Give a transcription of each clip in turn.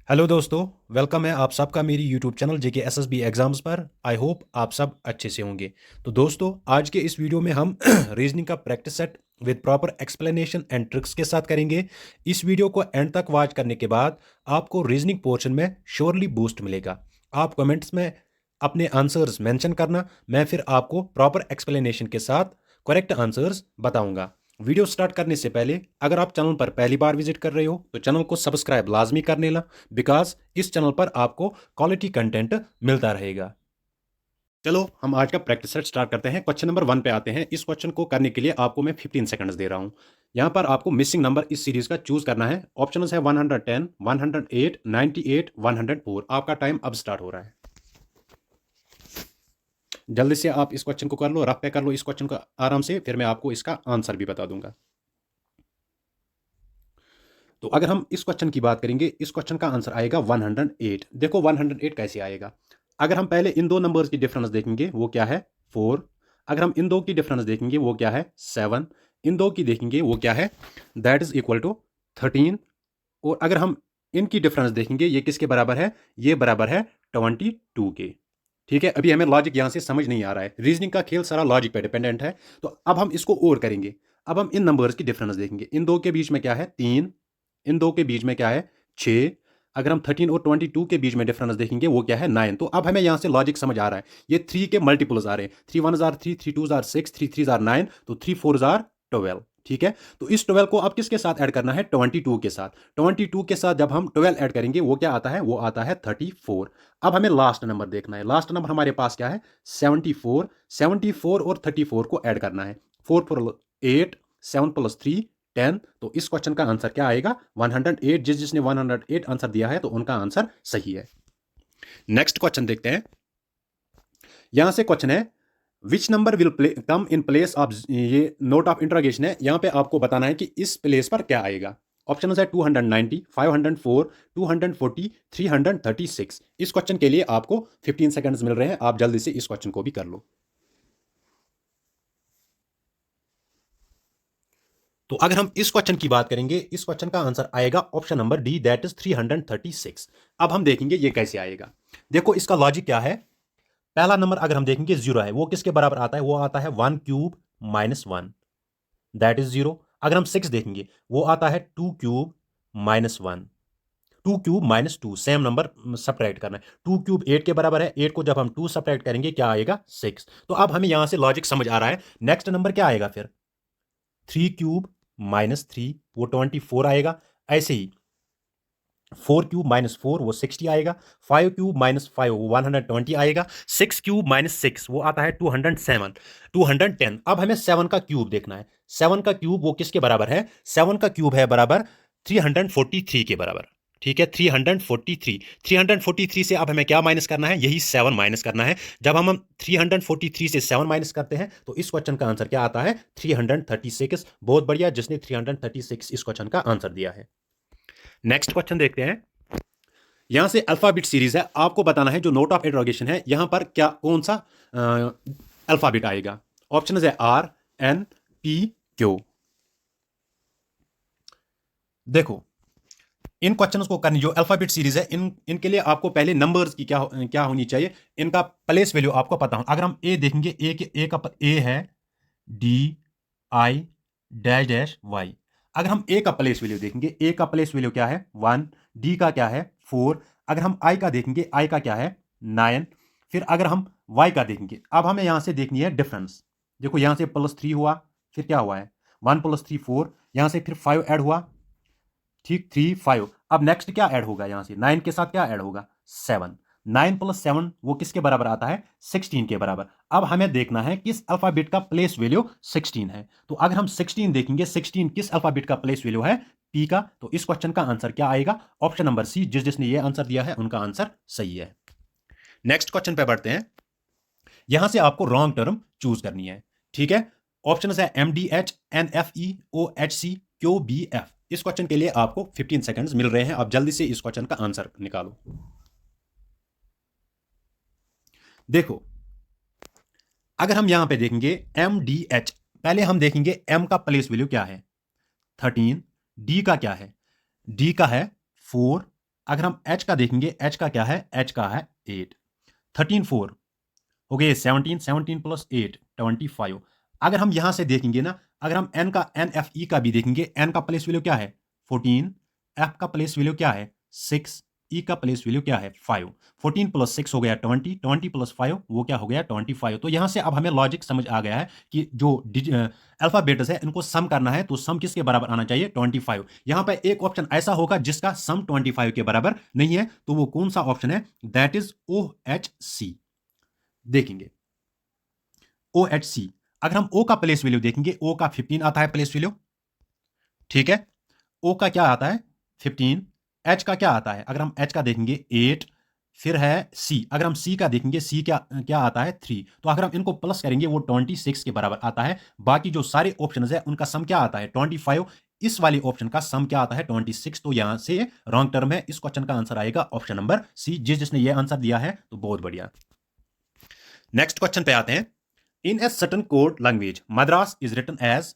Hello दोस्तों। Welcome है आप सबका मेरी YouTube channel JK SSB exams पर। आई होप आप सब अच्छे से होंगे। तो दोस्तों, आज के इस वीडियो में हम रीजनिंग का practice set with proper explanation and tricks के साथ करेंगे। इस वीडियो को एंड तक वॉच करने के बाद आपको रीजनिंग पोर्शन में श्योरली बूस्ट मिलेगा। आप कमेंट्स में अपने आंसर्स मेंशन करना, मैं फिर आपको प्रॉपर एक्सप्लेनेशन के साथ करेक्ट आंसर्स बताऊंगा। वीडियो स्टार्ट करने से पहले अगर आप चैनल पर पहली बार विजिट कर रहे हो तो चैनल को सब्सक्राइब लाजमी कर लेना, बिकॉज इस चैनल पर आपको क्वालिटी कंटेंट मिलता रहेगा। चलो हम आज का प्रैक्टिस सेट स्टार्ट करते हैं। क्वेश्चन नंबर 1 पे आते हैं। इस क्वेश्चन को करने के लिए आपको मैं 15 सेकंड्स दे रहा हूं। यहां पर आपको मिसिंग नंबर इस सीरीज का चूज करना है। ऑप्शंस है 110, 108, 98, 104। आपका टाइम अब स्टार्ट हो रहा है। जल्दी से आप इस क्वेश्चन को कर लो, रफ पे कर लो इस क्वेश्चन को आराम से, फिर मैं आपको इसका आंसर भी बता दूंगा। तो अगर हम इस क्वेश्चन की बात करेंगे, इस क्वेश्चन का आंसर आएगा 108। देखो 108 कैसे आएगा। अगर हम पहले इन दो नंबर्स की डिफरेंस देखेंगे वो क्या है 4। अगर हम इन दो की डिफरेंस देखेंगे वो क्या है 7। इन दो की देखेंगे वो क्या है, दैट इज इक्वल टू 13। और अगर हम इनकी डिफरेंस देखेंगे ये किसके बराबर है, ये बराबर है 22 के। ठीक है, अभी हमें लॉजिक यहां से समझ नहीं आ रहा है। रीजनिंग का खेल सारा लॉजिक पे डिपेंडेंट है। तो अब हम इसको और करेंगे। अब हम इन नंबर्स की डिफरेंस देखेंगे। इन दो के बीच में क्या है 3, इन दो के बीच में क्या है 6। अगर हम 13 और 22 के बीच में डिफरेंस देखेंगे वो क्या है 9। तो अब हमें यहां से लॉजिक समझ आ रहा है। ये 3 के मल्टीपल्स आ रहे हैं। 3 1 आर 3, 3 2 आर 6, 3 3 आर 9, तो 3 4 आर 12। ठीक है, तो इस 12 को अब किसके साथ ऐड करना है 22 के साथ। 22 के साथ जब हम 12 ऐड करेंगे वो क्या आता है, वो आता है 34। अब हमें लास्ट नंबर देखना है। लास्ट नंबर हमारे पास क्या है 74। 74 और 34 को ऐड करना है। 4 प्लस 8, 7 प्लस 3, 10। तो इस क्वेश्चन का आंसर क्या आएगा 108। जिसने 108 आंसर दिया है तो उनका आंसर सही है। नेक्स्ट क्वेश्चन देखते हैं। यहां से क्वेश्चन है which number will come in place of, ये नोट ऑफ इंट्रोगेशन है। यहां पे आपको बताना है कि इस प्लेस पर क्या आएगा। ऑप्शन है 290, 504, 240, 336। इस क्वेश्चन के लिए आपको 15 सेकंड्स मिल रहे हैं। आप जल्दी से इस क्वेश्चन को भी कर लो। तो अगर हम इस क्वेश्चन की बात करेंगे, इस क्वेश्चन का आंसर आएगा option number D, that is 336। अब हम देखेंगे ये कैसे आएगा। देखो इसका लॉजिक क्या है। पहला नंबर अगर हम देखेंगे 0 है, वो किसके बराबर आता है, वो आता है 1 क्यूब माइनस 1, दैट इज 0। अगर हम 6 देखेंगे वो आता है 2 cube minus 1, 2 cube minus 2। Same number subtract करना है। 2 क्यूब 8 के बराबर है। 8 को जब हम 2 सब्ट्रैक्ट करेंगे क्या आएगा 6। तो अब हमें यहां से लॉजिक समझ आ रहा है। नेक्स्ट नंबर क्या आएगा फिर 3 क्यूब माइनस 3, वो 24 आएगा। ऐसे ही 4 क्यूब माइनस 4 वो 60 आएगा। 5 क्यूब माइनस 5 वो 120 आएगा। 6 क्यूब माइनस 6 वो आता है 207, 210। अब हमें 7 का क्यूब देखना है। 7 का क्यूब वो किसके बराबर है, 7 का क्यूब है बराबर 343 के बराबर। ठीक है, 343। 343 से अब हमें क्या माइनस करना है, यही 7 माइनस करना है। जब हम 343 से 7 माइनस करते हैं तो इस क्वेश्चन का आंसर क्या आता है 336। बहुत बढ़िया, जिसने 336 इस क्वेश्चन का आंसर दिया है। नेक्स्ट क्वेश्चन देखते हैं। यहां से अल्फाबेट सीरीज है। आपको बताना है जो नोट ऑफ इंट्रोगेशन है यहां पर क्या कौन सा अल्फाबेट आएगा। ऑप्शन है आर, एन, पी, क्यू। देखो इन क्वेश्चंस को करनी जो अल्फाबेट सीरीज है, इनके लिए आपको पहले नंबर्स की क्या क्या होनी चाहिए, इनका प्लेस वैल्यू आपको पता हो। अगर हम ए देखेंगे, ए का ए है D I dash dash Y. अगर हम ए का प्लेस वैल्यू देखेंगे, ए का प्लेस वैल्यू क्या है 1, डी का क्या है 4। अगर हम आई का देखेंगे, आई का क्या है 9। फिर अगर हम वाई का देखेंगे, अब हमें यहां से देखनी है डिफरेंस। देखो यहां से +3 हुआ, फिर क्या हुआ है 1 + 3 4, यहां से फिर 5 ऐड हुआ। ठीक 3 5। अब नेक्स्ट क्या ऐड होगा, यहां से 9 के साथ क्या ऐड होगा 7। 9 + 7 वो किसके बराबर आता है 16 के बराबर। अब हमें देखना है किस अल्फाबेट का प्लेस वैल्यू 16 है। तो अगर हम 16 देखेंगे, 16 किस अल्फाबेट का प्लेस वैल्यू है पी का। तो इस क्वेश्चन का आंसर क्या आएगा ऑप्शन नंबर सी। जिसने ये आंसर दिया है उनका आंसर सही है। नेक्स्ट क्वेश्चन पे बढ़ते हैं। यहां से आपको रॉन्ग टर्म चूज करनी है। ठीक है, ऑप्शन है MDH, NFE, OHC, QBF। इस क्वेश्चन के लिए आपको 15 सेकंड्स मिल रहे हैं। आप जल्दी से इस क्वेश्चन का आंसर निकालो। देखो अगर हम यहां पे देखेंगे MDH, पहले हम देखेंगे M का प्लेस वैल्यू क्या है 13। D का क्या है, D का है 4। अगर हम h का देखेंगे, h का क्या है, h का है 8, 13 4 हो गए 17, 17 प्लस 8 25। अगर हम यहां से देखेंगे ना, अगर हम n का NFE का भी देखेंगे, n का प्लेस वैल्यू क्या है 14, f का प्लेस वैल्यू क्या है 6, e का प्लेस वैल्यू क्या है 5। 14 प्लस 6 हो गया 20, 20 प्लस 5 वो क्या हो गया 25। तो यहां से अब हमें लॉजिक समझ आ गया है कि जो अल्फाबेट्स है इनको सम करना है, तो सम किसके बराबर आना चाहिए 25। यहां पर एक ऑप्शन ऐसा होगा जिसका सम 25 के बराबर नहीं है, तो वो कौन सा ऑप्शन है, दैट इज OHC। देखेंगे OHC, अगर हम O का प्लेस वैल्यू देखेंगे, O का 15 आता है प्लेस वैल्यू, ठीक है। O का क्या आता है 15, H का क्या आता है, अगर हम H का देखेंगे 8, फिर है C, अगर हम C का देखेंगे C क्या क्या आता है 3। तो अगर हम इनको प्लस करेंगे वो 26 के बराबर आता है। बाकी जो सारे ऑप्शंस है उनका सम क्या आता है 25, इस वाले ऑप्शन का सम क्या आता है 26। तो यहां से रॉन्ग टर्म है, इस क्वेश्चन का आंसर आएगा ऑप्शन नंबर C। जिसने ये आंसर दिया है तो बहुत बढ़िया। नेक्स्ट क्वेश्चन पे आते हैं। In a certain code language, Madras is written as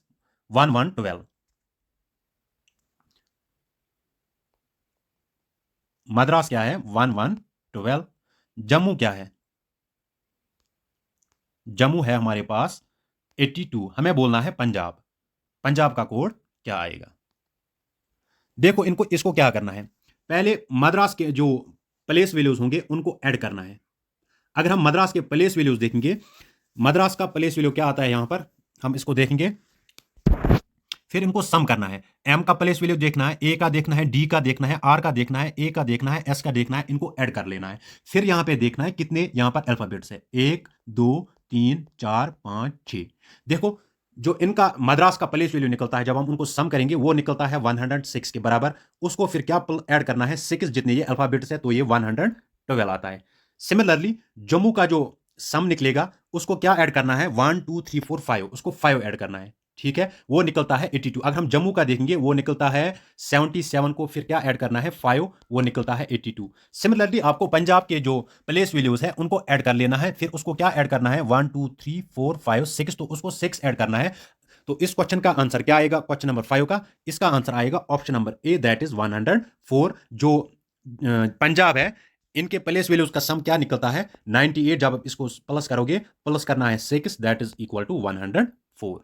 1112. Madras क्या है 1112। जम्मू क्या है, जम्मू है हमारे पास 82। हमें बोलना है पंजाब, पंजाब का कोड क्या आएगा। देखो इनको इसको क्या करना है, पहले मद्रास के जो प्लेस वैल्यूज होंगे उनको ऐड करना है। अगर हम मद्रास के प्लेस वैल्यूज देखेंगे, मद्रास का प्लेस वैल्यू क्या आता है यहां पर, हम इसको देखेंगे, फिर इनको सम करना है। एम का प्लेस वैल्यू देखना है, ए का देखना है, डी का देखना है, आर का देखना है, ए का देखना है, एस का देखना है, इनको ऐड कर लेना है। फिर यहां पे देखना है कितने यहां पर अल्फाबेट्स है, 1 2 3 4 5 6। देखो जो इनका मद्रास का प्लेस वैल्यू निकलता है, जब हम उनको सम करेंगे वो निकलता है 106 के बराबर। उसको फिर क्या ऐड करना है 6, जितने ये अल्फाबेट्स है तो ये 112 आता है। सिमिलरली जम्मू का जो सम निकलेगा उसको क्या ऐड करना है 1 2 3 4 5, उसको 5 ऐड करना है, ठीक है, वो निकलता है 82। अगर हम जम्मू का देखेंगे वो निकलता है 77, को फिर क्या ऐड करना है 5, वो निकलता है 82। सिमिलरली आपको पंजाब के जो प्लेस वैल्यूज है उनको ऐड कर लेना है, फिर उसको क्या ऐड करना है 1 2 3 4 5 6, तो उसको 6 ऐड करना है। तो इस क्वेश्चन का आंसर क्या आएगा, क्वेश्चन नंबर 5 का, इसका आंसर आएगा option number A, that is 104। जो पंजाब है इनके प्लेस वैल्यूज का सम क्या निकलता है 98। जब आप इसको प्लस करोगे, प्लस करना है 6, that is equal to 104।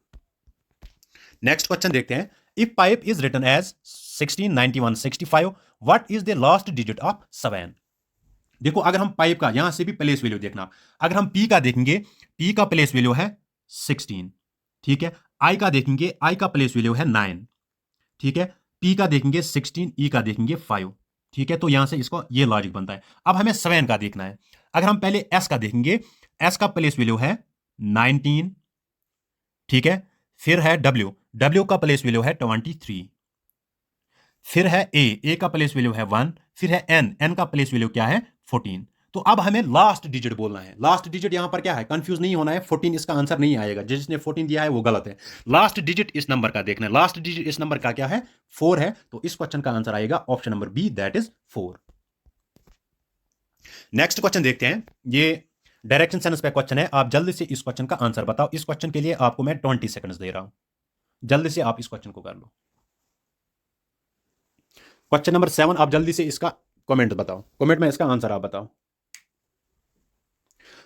Next question देखते हैं। If pipe is written as 16 91 65, what is the last digit of 7। देखो अगर हम पाइप का यहां से भी प्लेस वैल्यू देखना, अगर हम पी का देखेंगे, पी का प्लेस वैल्यू है 16, ठीक है। आई का देखेंगे, आई का प्लेस वैल्यू है 9, ठीक है। पी का देखेंगे 16, ई का देखेंगे 5, ठीक है। तो यहां से इसको ये लॉजिक बनता है। अब हमें 7 का देखना है। अगर हम पहले एस का देखेंगे, एस का प्लेस वैल्यू है 19, ठीक है। फिर है डब्ल्यू, डब्ल्यू का प्लेस वैल्यू है 23। फिर है ए, ए का प्लेस वैल्यू है 1। फिर है एन, एन का प्लेस वैल्यू क्या है 14। तो अब हमें लास्ट डिजिट बोलना है। लास्ट डिजिट यहां पर क्या है, कंफ्यूज नहीं होना है, 14 इसका आंसर नहीं आएगा, जिसने 14 दिया है वो गलत है। लास्ट डिजिट इस नंबर का देखना है, लास्ट डिजिट इस नंबर का क्या है 4 है, तो इस क्वेश्चन का आंसर आएगा option number B, that is 4। Next question देखते हैं। ये डायरेक्शन सेंस पे क्वेश्चन है, आप जल्दी से इस क्वेश्चन का आंसर बताओ। इस क्वेश्चन के लिए आपको मैं 20 सेकंड्स दे रहा हूं, जल्दी से आप इस क्वेश्चन को कर लो। क्वेश्चन नंबर 7, आप जल्दी से इसका कमेंट बताओ, कमेंट में इसका आंसर आप बताओ।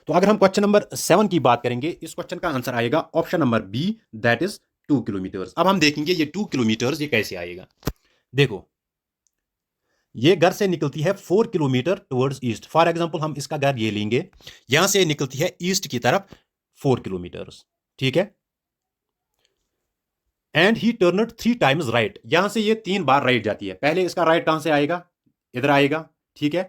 तो अगर हम क्वेश्चन नंबर 7 की बात करेंगे, इस क्वेश्चन का आंसर आएगा option number B, that is 2 kilometre. अब हम देखेंगे ये 2 किलोमीटर ये कैसे आएगा। देखो ये घर से निकलती है 4 kilometre towards east. For example हम इसका घर ये लेंगे, यहां से निकलती है ईस्ट की तरफ 4 किलोमीटर, ठीक है। And he turned 3 times right, यहां से ये 3 बार राइट जाती है। पहले इसका राइट कहां से आएगा, इधर आएगा, ठीक है।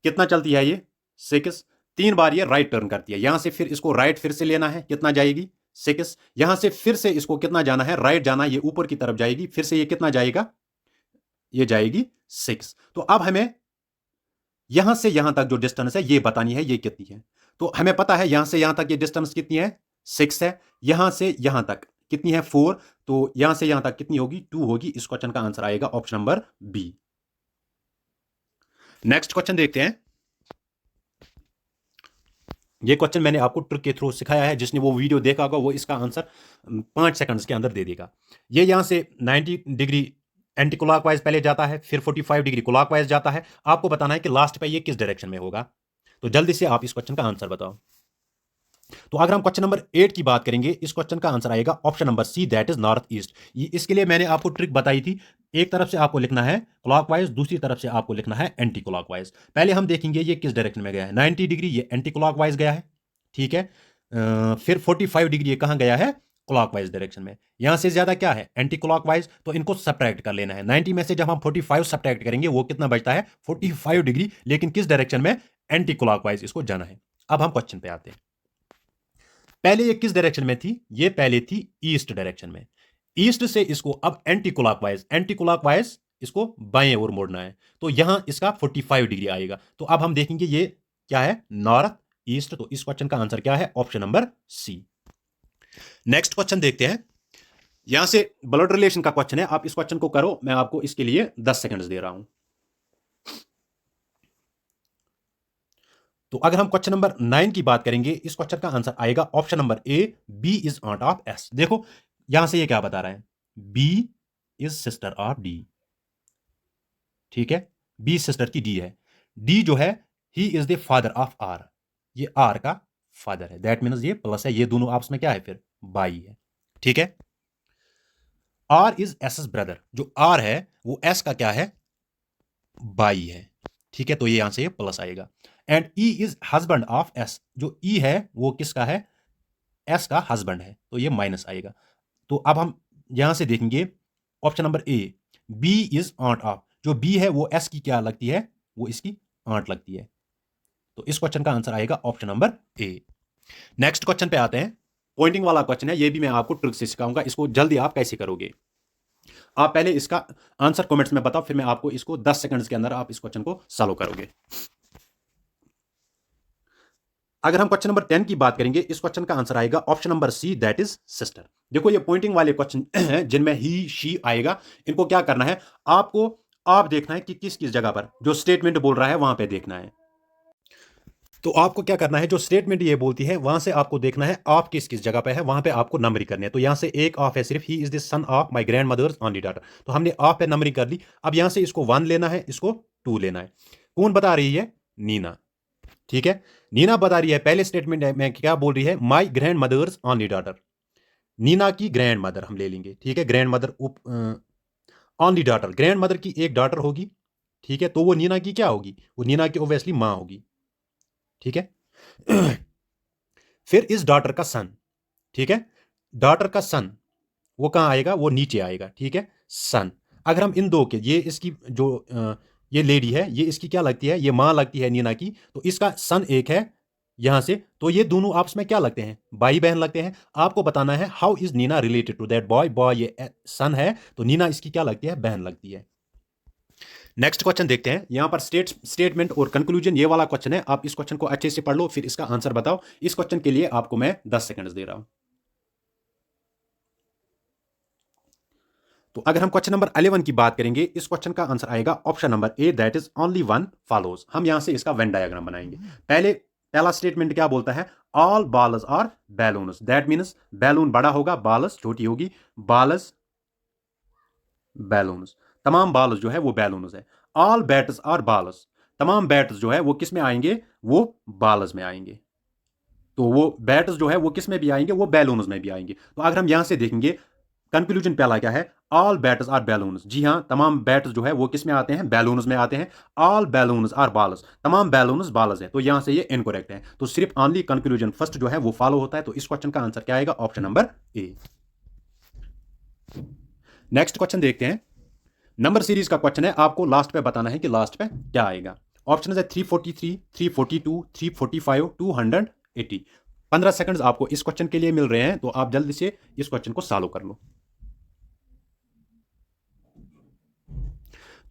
कितना चलती है ये 6, 3 बार ये राइट टर्न करती है। यहां से फिर इसको राइट फिर से लेना है, कितना जाएगी 6। यहां से फिर से इसको कितना जाना है, राइट जाना, ये ऊपर की तरफ जाएगी, फिर से ये कितना जाएगा, ये जाएगी 6। तो अब हमें यहां से यहां तक जो डिस्टेंस है ये बतानी है, ये कितनी है। तो हमें पता है यहां से यहां तक ये डिस्टेंस कितनी है 6 है, यहां से यहां तक कितनी है 4, तो यहां से यहां तक कितनी होगी 2 होगी। इस क्वेश्चन का आंसर आएगा option number B. Next question देखते हैं। ये क्वेश्चन मैंने आपको ट्रिक के थ्रू सिखाया है, जिसने वो वीडियो देखा होगा वो इसका आंसर 5 सेकंड्स के अंदर दे देगा। ये यहां से 90 डिग्री एंटी क्लॉकवाइज पहले जाता है, फिर 45 डिग्री क्लॉकवाइज जाता है। आपको बताना है कि लास्ट पे ये किस डायरेक्शन में होगा। तो जल्दी से आप इस क्वेश्चन का आंसर बताओ। तो अगर हम क्वेश्चन नंबर 8 की बात करेंगे, इस क्वेश्चन का आंसर आएगा option number C, that is north east. इसके लिए मैंने आपको ट्रिक बताई थी। एक तरफ से आपको लिखना है क्लॉकवाइज, दूसरी तरफ से आपको लिखना है एंटी क्लॉकवाइज। पहले हम देखेंगे ये किस डायरेक्शन में गया है। 90 डिग्री ये एंटी क्लॉकवाइज गया है, ठीक है। फिर 45 डिग्री ये कहां गया है, क्लॉकवाइज डायरेक्शन में। यहां से ज्यादा क्या है, एंटी क्लॉकवाइज, तो इनको सब्ट्रैक्ट कर लेना है। 90 में से जब हम 45 सब्ट्रैक्ट करेंगे वो कितना बचता है, 45 डिग्री, लेकिन किस डायरेक्शन में, एंटी क्लॉकवाइज इसको जाना है। अब हम क्वेश्चन पे आते हैं। पहले ये किस डायरेक्शन में थी, ये पहले थी ईस्ट डायरेक्शन में। ईस्ट से इसको अब एंटी क्लॉकवाइज, एंटी क्लॉकवाइज इसको बाएं ओर मोड़ना है, तो यहां इसका 45 डिग्री आएगा। तो अब हम देखेंगे ये क्या है, नॉर्थ ईस्ट। तो इस क्वेश्चन का आंसर क्या है, option number C. Next question देखते हैं। यहां से ब्लड रिलेशन का क्वेश्चन है, आप इस क्वेश्चन को करो, मैं आपको इसके लिए 10 सेकंड्स दे रहा हूं। तो अगर हम क्वेश्चन नंबर 9 की बात करेंगे, इस क्वेश्चन का आंसर आएगा option number A, B is aunt of S. देखो यहां से ये क्या बता रहा है, B is sister of D, ठीक है। बी सिस्टर की डी है, डी जो है he is the father of R, ये आर का फादर है। दैट मीन्स ये प्लस है, ये दोनों आपस में क्या है, फिर बाई है, ठीक है। R is S's brother, जो आर है वो एस का क्या है, बाई है, ठीक है। तो ये यहां से ये प्लस आएगा। And E is husband of S, जो ई है वो किसका है, एस का हस्बैंड है, तो ये माइनस आएगा। तो अब हम यहां से देखेंगे option number A, B is aunt of, जो बी है वो एस की क्या लगती है, वो इसकी ऑट लगती है। तो इस क्वेश्चन का आंसर आएगा option number A. Next question पे आते हैं। पॉइंटिंग वाला क्वेश्चन है, ये भी मैं आपको ट्रिक से सिखाऊंगा, इसको जल्दी आप कैसे करोगे। आप पहले इसका आंसर कमेंट्स में बताओ, फिर मैं आपको इसको 10 सेकंड्स के अंदर आप इस क्वेश्चन को सॉल्व करोगे। अगर हम क्वेश्चन नंबर 10 की बात करेंगे, इस क्वेश्चन का आंसर आएगा option number C, that is sister. देखो ये पॉइंटिंग वाले क्वेश्चन हैं जिनमें ही शी आएगा, इनको क्या करना है, आपको आप देखना है कि किस किस जगह पर जो स्टेटमेंट बोल रहा है वहां पे देखना है। तो आपको क्या करना है, जो स्टेटमेंट ये बोलती है वहां से आपको देखना है आप किस किस जगह पे है, वहां पे आपको नंबरिंग करनी है। तो यहां से एक ऑफ है सिर्फ, he is the son of my grandmother's only daughter, तो हमने ऑफ पे नंबरिंग कर ली। अब यहां से इसको 1 लेना है, इसको 2 लेना है। कौन बता रही है, नीना, ठीक है। नीना बता रही है, पहले स्टेटमेंट में क्या बोल रही है, my grandmother's only daughter, Neena की ग्रैंड मदर हम ले लेंगे, ठीक है। Grandmother only daughter, grandmother की एक डॉटर होगी, ठीक है। तो वो नीना की क्या होगी, वो नीना की ओब्वियसली मां होगी, ठीक है। फिर इस डॉटर का सन, ठीक है। डॉटर का सन वो कहां आएगा, वो नीचे आएगा, ठीक है, सन। अगर हम इन दो के, ये इसकी जो ये लेडी है, ये इसकी क्या लगती है, ये मां लगती है नीना की, तो इसका सन एक है यहां से, तो ये दोनों आपस में क्या लगते हैं, भाई बहन लगते हैं। आपको बताना है how is Neena related to that boy, boy ये सन है, तो नीना इसकी क्या लगती है, बहन लगती है। नेक्स्ट क्वेश्चन देखते हैं। यहां पर स्टेटमेंट और कंक्लूजन ये वाला क्वेश्चन है, आप इस क्वेश्चन को अच्छे से पढ़ लो, फिर इसका आंसर बताओ। इस क्वेश्चन के लिए आपको मैं 10 सेकंड्स दे रहा हूं। तो अगर हम क्वेश्चन नंबर 11 की बात करेंगे, इस क्वेश्चन का आंसर आएगा option number A, that is only one follows. हम यहां से इसका वेन डायग्राम बनाएंगे। पहला स्टेटमेंट क्या बोलता है, all balls are balloons, that means balloon बड़ा होगा, बॉल्स छोटी होगी, बॉल्स बैलून्स, तमाम बॉल्स जो है वो बैलून्स है। ऑल बैट्स आर बॉल्स, तमाम बैट्स जो है वो किस में आएंगे, वो बॉल्स में आएंगे। तो वो बैट्स जो है वो किस में भी आएंगे, वो बैलून्स में भी आएंगे। तो अगर हम यहां से देखेंगे, कंक्लूजन पहला क्या है, ऑल बैट्स आर बैलून्स। जी हां, तमाम बैट्स जो है वो किस में आते हैं, बैलून्स में आते हैं। ऑल बैलून्स आर बॉल्स, तमाम बैलून्स बॉल्स है, तो यहां से ये इनकरेक्ट है। तो सिर्फ ऑनली कंक्लूजन फर्स्ट जो है वो फॉलो होता है। तो इस क्वेश्चन का आंसर क्या आएगा, option number A. Next question देखते हैं। नंबर सीरीज का क्वेश्चन है, आपको लास्ट पे बताना है कि लास्ट पे क्या आएगा। ऑप्शन है 343, 342, 345, 280। 15 सेकंड्स आपको इस क्वेश्चन के लिए मिल रहे हैं, तो आप जल्दी से इस क्वेश्चन को सॉल्व कर लो।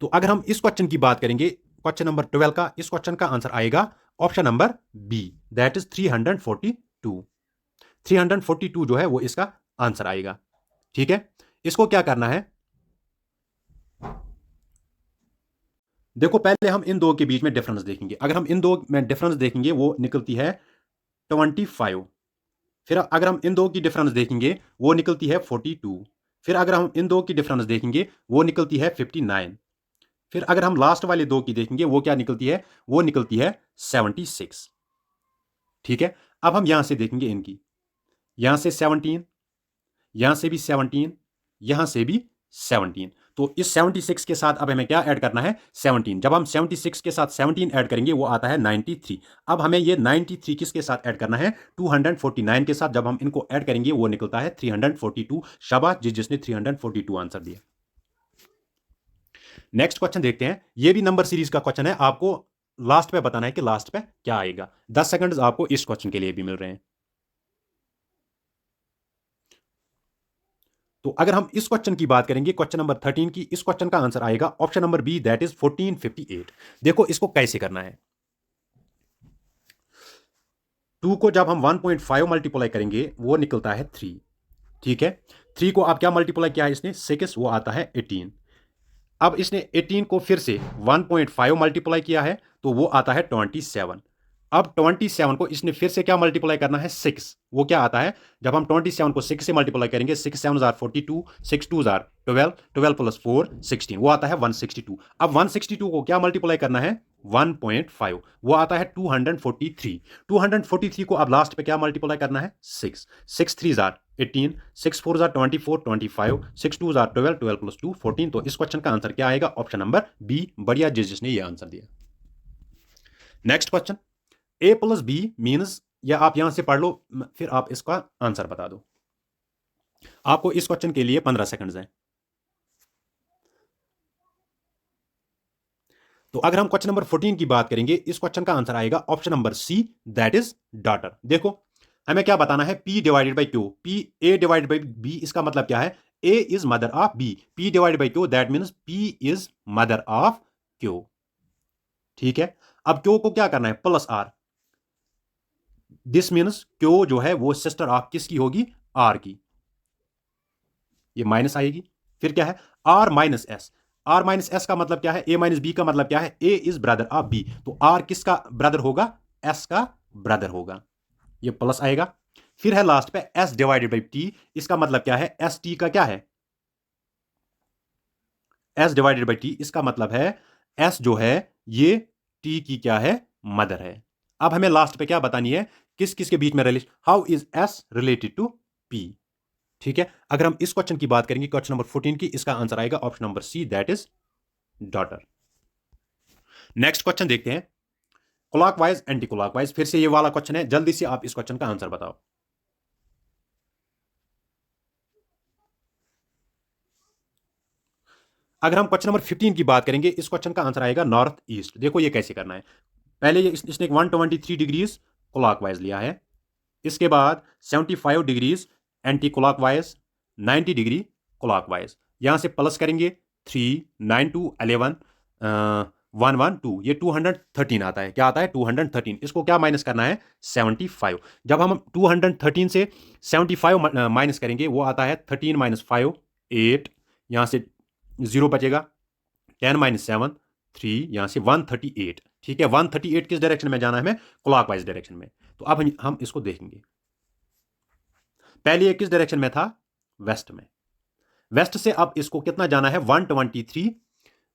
तो अगर हम इस क्वेश्चन की बात करेंगे, क्वेश्चन नंबर 12 का, इस क्वेश्चन का आंसर आएगा option number B, that is 342। 342 जो है वो इसका आंसर आएगा, ठीक है। इसको क्या करना है, देखो पहले हम इन दो के बीच में डिफरेंस देखेंगे। अगर हम इन दो में डिफरेंस देखेंगे, वो निकलती है 25। फिर अगर हम इन दो की डिफरेंस देखेंगे, वो निकलती है 42। फिर अगर हम इन दो की डिफरेंस देखेंगे वो निकलती है 59। फिर अगर हम लास्ट वाले दो की देखेंगे वो क्या निकलती है, वो निकलती है 76। ठीक है, अब हम यहां से देखेंगे इनकी, यहां से 17, यहां से भी 17, यहां से भी 17। तो इस 76 के साथ अब हमें क्या ऐड करना है, 17। जब हम 76 के साथ 17 ऐड करेंगे वो आता है 93। अब हमें ये 93 किसके साथ ऐड करना है, 249 के साथ। जब हम इनको ऐड करेंगे वो निकलता है 342। शाबाश जिसने 342 आंसर दिया। नेक्स्ट क्वेश्चन देखते हैं, ये भी नंबर सीरीज का क्वेश्चन है, आपको लास्ट पे बताना है कि लास्ट पे क्या आएगा। 10 सेकंड्स आपको इस क्वेश्चन के लिए भी मिल रहे हैं। तो अगर हम इस क्वेश्चन की बात करेंगे, क्वेश्चन नंबर 13 की, इस क्वेश्चन का आंसर आएगा option number B, that is 1458। देखो इसको कैसे करना है। 2 को जब हम 1.5 मल्टीप्लाई करेंगे वो निकलता है 3। ठीक है, 3 को आप क्या मल्टीप्लाई किया है इसने, 6, वो आता है 18। अब इसने 18 को फिर से 1.5 मल्टीप्लाई किया है तो वो आता है 27। अब 27 को इसने फिर से क्या मल्टीप्लाई करना है, 6, वो क्या आता है, जब हम 27 को 6 से मल्टीप्लाई करेंगे, 6 7 42, 6 2 12, 12 प्लस 4 16, वो आता है 162। अब 162 को क्या मल्टीप्लाई करना है, 1.5, वो आता है 243। 243 को अब लास्ट पे क्या मल्टीप्लाई करना है, 6, 6 3 18, 6 4 24, 25, 6 2 12, 12 प्लस 2 14। तो इस क्वेश्चन का आंसर क्या आएगा, ऑप्शन नंबर बी। बढ़िया जिसने ये आंसर दिया। नेक्स्ट क्वेश्चन, ए प्लस बी मीन्स, या आप यहां से पढ़ लो फिर आप इसका आंसर बता दो। आपको इस क्वेश्चन के लिए 15 सेकंड्स हैं। तो अगर हम क्वेश्चन नंबर 14 की बात करेंगे, इस क्वेश्चन का आंसर आएगा option number C, that is daughter. देखो हमें क्या बताना है, P divided by Q, P A divided by B, इसका मतलब क्या है, A is mother of B, P divided by Q, that means P is mother of Q. ठीक है, अब क्यू को क्या करना है, plus R. This means Q जो है वो सिस्टर ऑफ किसकी होगी, आर की। ये माइनस आएगी, फिर क्या है, R minus S. R minus S का मतलब क्या है, ए माइनस बी का मतलब क्या है, ए इज ब्रदर ऑफ बी, तो आर किसका ब्रदर होगा, एस का ब्रदर होगा। ये प्लस आएगा, फिर है लास्ट पे एस डिवाइडेड बाई टी, इसका मतलब क्या है, एस टी का क्या है, एस डिवाइडेड बाई टी, इसका मतलब है एस जो है ये टी की क्या है, मदर है। अब हमें लास्ट पे क्या बतानी है, किस किस के बीच में relation, how is S related to P. ठीक है, अगर हम इस क्वेश्चन की बात करेंगे, क्वेश्चन नंबर 14 की, इसका आंसर आएगा option number C, that is daughter. Next question देखते हैं, क्लॉकवाइज एंटी क्लॉकवाइज, फिर से ये वाला क्वेश्चन है, जल्दी से आप इस क्वेश्चन का आंसर बताओ। अगर हम क्वेश्चन नंबर 15 की बात करेंगे, इस क्वेश्चन का आंसर आएगा नॉर्थ ईस्ट। देखो ये कैसे करना है, पहले ये इसने 123 डिग्रीज क्लॉकवाइज लिया है, इसके बाद 75 degrees anti clockwise, 90 degree clockwise, यहां से प्लस करेंगे 3 9 2 11 112, ये 213 आता है, क्या आता है 213। इसको क्या माइनस करना है, 75। जब हम 213 से 75 माइनस करेंगे वो आता है 13 माइनस 5 8, यहां से 0 बचेगा, 10 माइनस 7 3, यहां से 138। ठीक है, 138 किस डायरेक्शन में जाना है हमें, क्लॉकवाइज डायरेक्शन में। तो अब हम इसको देखेंगे, पहले ये किस डायरेक्शन में था, वेस्ट में। वेस्ट से अब इसको कितना जाना है, 123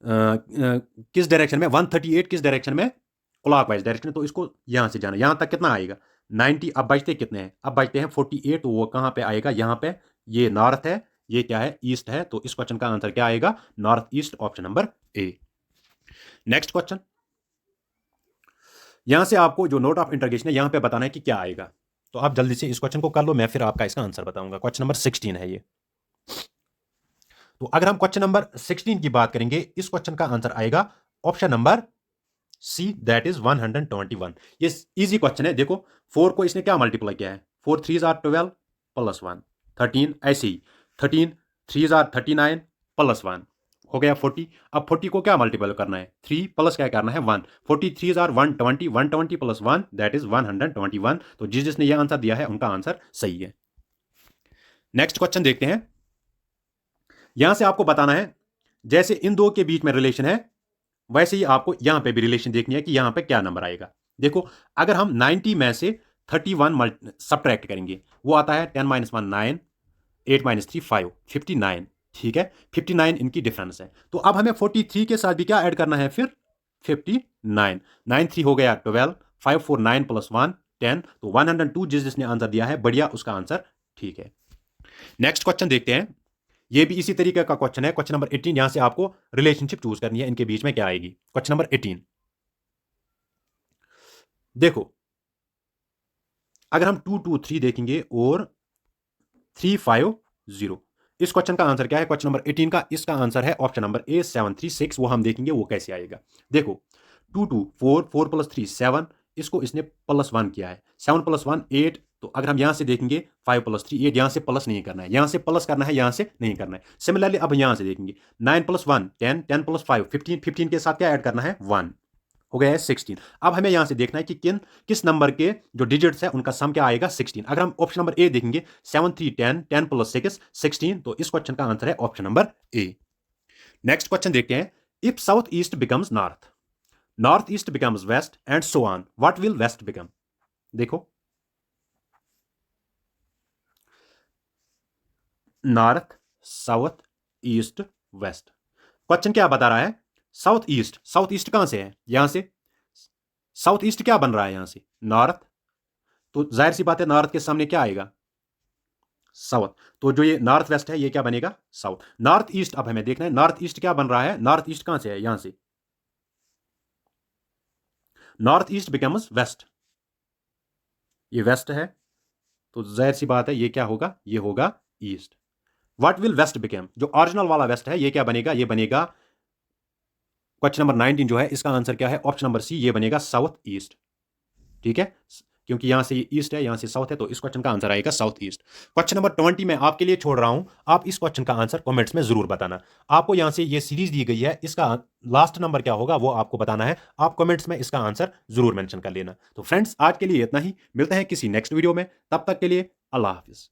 किस डायरेक्शन में, 138 किस डायरेक्शन में, क्लॉकवाइज डायरेक्शन। तो इसको यहां से जाना, यहां तक कितना आएगा 90। अब बचते कितने हैं, अब बचते हैं 48, तो वो कहां पे आएगा, यहां पे। ये नॉर्थ है, ये क्या है, ईस्ट है, तो इस क्वेश्चन का आंसर क्या आएगा, north east, option number A. Next question, यहां से आपको जो नोट ऑफ इंटरगेशन है यहां पे बताना है कि क्या आएगा। तो आप जल्दी से इस क्वेश्चन को कर लो, मैं फिर आपका इसका आंसर बताऊंगा। क्वेश्चन नंबर 16 है ये। तो अगर हम क्वेश्चन नंबर 16 की बात करेंगे, इस क्वेश्चन का आंसर आएगा option number C, that is 121। ये इजी क्वेश्चन है। देखो 4 को इसने क्या मल्टीप्लाई किया है, 4 3 12 प्लस 1 13, ऐसे ही 13 3 39 प्लस 1 हो गया 40। अब 40 को क्या मल्टीपल करना है, 3 प्लस क्या करना है 1, 43 120, 120 प्लस 1 दैट इज 121। तो जिसने ये आंसर दिया है उनका आंसर सही है। नेक्स्ट क्वेश्चन देखते हैं, यहां से आपको बताना है, जैसे इन दो के बीच में रिलेशन है वैसे ही आपको यहां पे भी रिलेशन देखनी है कि यहां पे क्या नंबर आएगा। देखो अगर हम 90 में से 31 सब्ट्रैक्ट करेंगे वो आता है 10 - 1 9, 8 माइनस 3 5, 59। ठीक है, 59 इनकी डिफरेंस है। तो अब हमें 43 के साथ भी क्या ऐड करना है फिर? 59। 9 3 हो गया 12, 5 4 9 प्लस 1 10। तो 102 जिसने आंसर दिया है, बढ़िया, उसका आंसर ठीक है। नेक्स्ट क्वेश्चन देखते हैं। ये भी इसी तरीके का क्वेश्चन है, क्वेश्चन नंबर 18। यहां से आपको रिलेशनशिप चूज करनी है, इनके बीच में क्या आएगी। क्वेश्चन नंबर 18 देखो, अगर हम 2 2 3 देखेंगे और 3 5 0, इस क्वेश्चन का आंसर क्या है? क्वेश्चन नंबर 18 का इसका आंसर है ऑप्शन नंबर ए 7 3 6। वो हम देखेंगे वो कैसे आएगा। देखो, 2 2 4, 4 प्लस 3 7, इसको इसने प्लस 1 किया है। 7 प्लस 1 8। तो अगर हम यहां से देखेंगे 5 प्लस 3 8, यहां से प्लस नहीं करना है, यहां से प्लस करना है, यहां से नहीं करना है। सिमिलरली अब यहां से देखेंगे 9 प्लस 1 10, 10 प्लस 5 15, 15 के साथ क्या ऐड करना है? 1। हो गया है 16। अब हमें यहां से देखना है कि किस नंबर के जो डिजिट्स है उनका सम क्या आएगा? 16। अगर हम ऑप्शन नंबर ए देखेंगे 7 3 10, 10 प्लस 6 16। तो इस क्वेश्चन का आंसर है option number A. Next question देखते हैं। If south east becomes north, north east becomes west and so on, what will west become? देखो, north, south, east, west. Question क्या बता रहा है? South east. साउथ ईस्ट कहां से है? यहां से। साउथ ईस्ट क्या बन रहा है यहां से? नॉर्थ। तो जाहिर सी बात है नॉर्थ के सामने क्या आएगा? साउथ। तो जो ये नॉर्थ वेस्ट है ये क्या बनेगा? साउथ। नॉर्थ ईस्ट अब हमें देखना है नॉर्थ ईस्ट क्या बन रहा है। नॉर्थ ईस्ट कहां से है? यहां से। नॉर्थ ईस्ट बिकम्स वेस्ट, ये वेस्ट है। तो जाहिर सी बात है ये क्या होगा? ये होगा east. What will west become? जो ओरिजिनल वाला वेस्ट है ये क्या बनेगा? ये बनेगा, क्वेश्चन नंबर 19 जो है इसका आंसर क्या है? ऑप्शन नंबर सी, ये बनेगा साउथ ईस्ट। ठीक है, क्योंकि यहां से ईस्ट है, यहां से साउथ है, तो इस क्वेश्चन का आंसर आएगा साउथ ईस्ट। क्वेश्चन नंबर 20 मैं आपके लिए छोड़ रहा हूं, आप इस क्वेश्चन का आंसर कमेंट्स में जरूर बताना। आपको यहां से ये सीरीज दी गई है, इसका लास्ट नंबर क्या होगा वो आपको बताना है। आप कमेंट्स में इसका आंसर जरूर मेंशन कर लेना। तो फ्रेंड्स, आज के लिए इतना ही, मिलते हैं किसी नेक्स्ट वीडियो में। तब तक के लिए अल्लाह हाफिज।